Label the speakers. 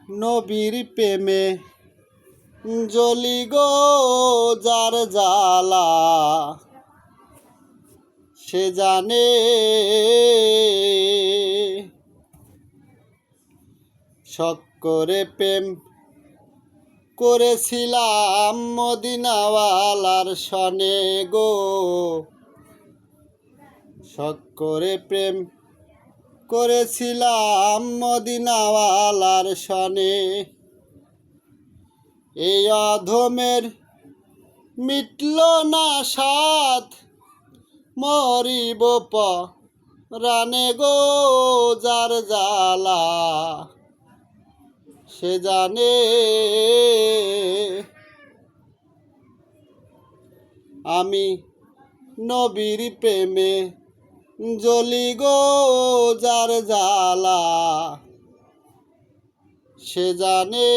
Speaker 1: নবীর প্রেমে জ্বলি গো যার জ্বালা সে জানে। শখ করে প্রেম করেছিলাম মদিনাওয়ালার সনে গো, শখ করে প্রেম করেছিলাম মদিনাওয়ালার সনে। এই অধমের মিটল না সাধ, মরিব পরাণে গো যার জ্বালা সে জানে। আমি নবীর প্রেমে জ্বলি গো যার জ্বালা সে জানে।